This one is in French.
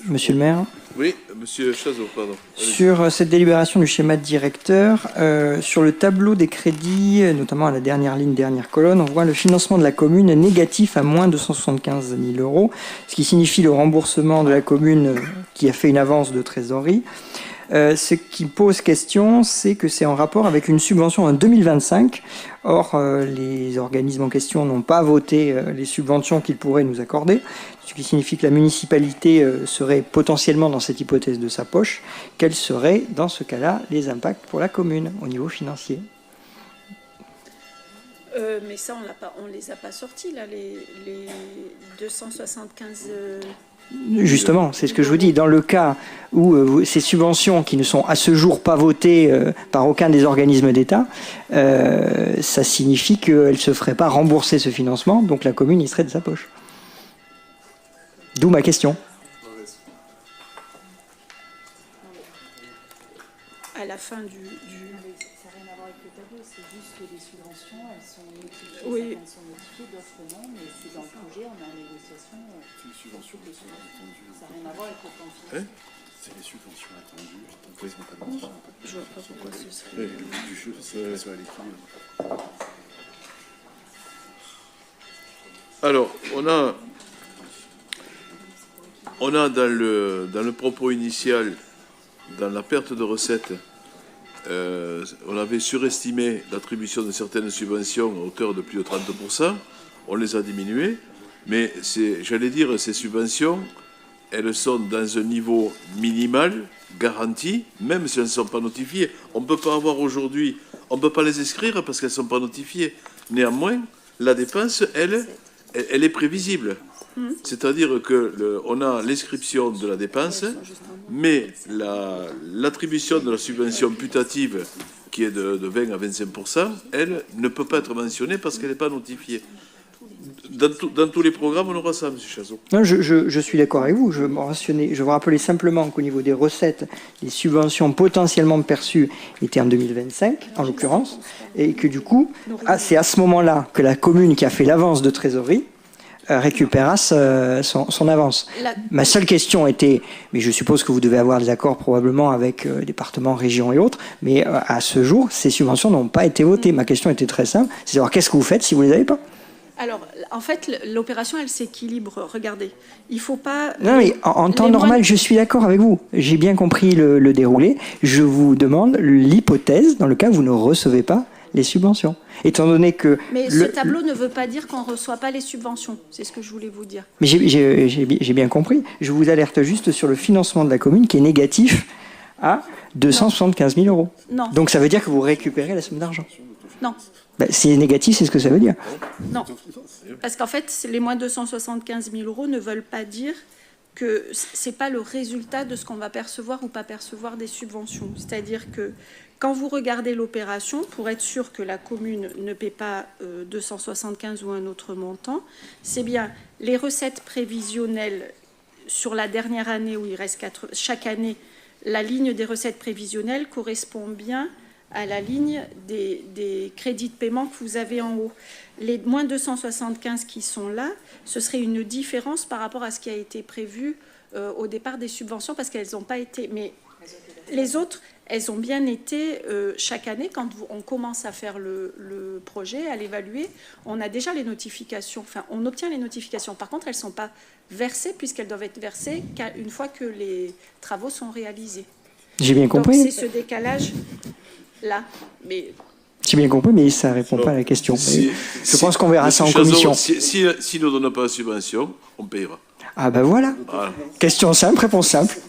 Monsieur le maire. Oui, monsieur Chazot, pardon. Sur cette délibération du schéma de directeur, sur le tableau des crédits, notamment à la dernière ligne, dernière colonne, on voit le financement de la commune négatif à moins 275 000 euros, ce qui signifie le remboursement de la commune qui a fait une avance de trésorerie. Ce qui pose question, c'est que c'est en rapport avec une subvention en 2025. Or, les organismes en question n'ont pas voté les subventions qu'ils pourraient nous accorder, ce qui signifie que la municipalité serait potentiellement dans cette hypothèse de sa poche. Quels seraient, dans ce cas-là, les impacts pour la commune au niveau financier ? Mais ça, on les a pas sortis, là, les 275... Justement, c'est ce que je vous dis. Dans le cas où ces subventions qui ne sont à ce jour pas votées par aucun des organismes d'État, ça signifie qu'elle ne se ferait pas rembourser ce financement, donc la commune y serait de sa poche. D'où ma question. À la fin du... Ça n'a rien à voir avec le tableau, c'est juste que les subventions, elles sont notifiées, oui. Certaines sont notifiées, d'autres non, mais c'est dans le projet, on est en négociation. C'est les subventions qui sont attendues. Ça n'a rien à voir avec le plan financier. C'est les subventions attendues. Pourquoi ils n'ont pas notifié en fait? Je vois pas pourquoi ce serait... Oui, le but du jeu, c'est à l'équilibre. Alors, on a dans le propos initial, dans la perte de recettes, on avait surestimé l'attribution de certaines subventions à hauteur de plus de 30%. On les a diminuées, mais j'allais dire, ces subventions, elles sont dans un niveau minimal, garanti, même si elles ne sont pas notifiées. On ne peut pas avoir aujourd'hui, on ne peut pas les inscrire parce qu'elles ne sont pas notifiées. Néanmoins, la dépense, elle est prévisible. C'est-à-dire qu'on a l'inscription de la dépense, mais l'attribution de la subvention putative, qui est de 20 à 25%, elle ne peut pas être mentionnée parce qu'elle n'est pas notifiée. Dans tous les programmes, on aura ça, M. Chazot. Non, je suis d'accord avec vous. Je vous rappelais simplement qu'au niveau des recettes, les subventions potentiellement perçues étaient en 2025, en l'occurrence, et que du coup, c'est à ce moment-là que la commune qui a fait l'avance de trésorerie récupérera son avance. Ma seule question était, mais je suppose que vous devez avoir des accords probablement avec départements, régions et autres, mais à ce jour, ces subventions n'ont pas été votées. Ma question était très simple, c'est savoir qu'est-ce que vous faites si vous ne les avez pas. Alors, en fait, l'opération, elle s'équilibre. Regardez, il ne faut pas... Non, mais en temps normal, je suis d'accord avec vous. J'ai bien compris le déroulé. Je vous demande l'hypothèse dans le cas où vous ne recevez pas les subventions. Étant donné que... Mais ce tableau ne veut pas dire qu'on ne reçoit pas les subventions. C'est ce que je voulais vous dire. Mais j'ai bien compris. Je vous alerte juste sur le financement de la commune qui est négatif à 275 000 euros. Non. Donc ça veut dire que vous récupérez la somme d'argent. Non. Ben, c'est négatif, c'est ce que ça veut dire. Non. Parce qu'en fait, les moins 275 000 euros ne veulent pas dire que ce n'est pas le résultat de ce qu'on va percevoir ou pas percevoir des subventions. C'est-à-dire que quand vous regardez l'opération, pour être sûr que la commune ne paie pas 275 ou un autre montant, c'est bien les recettes prévisionnelles sur la dernière année où il reste chaque année, la ligne des recettes prévisionnelles correspond bien à la ligne des crédits de paiement que vous avez en haut. Les moins 275 qui sont là, ce serait une différence par rapport à ce qui a été prévu au départ des subventions, parce qu'elles n'ont pas été... Mais les autres, elles ont bien été chaque année, quand on commence à faire le projet, à l'évaluer, on a déjà les notifications, enfin on obtient les notifications. Par contre, elles ne sont pas versées, puisqu'elles doivent être versées qu'une fois que les travaux sont réalisés. J'ai bien compris. Donc c'est ce décalage... là, mais... J'ai bien compris, mais ça ne répond pas à la question. Je pense qu'on verra ça en commission. Si ne donne pas la subvention, on paiera. Ah ben voilà. Question simple, réponse simple.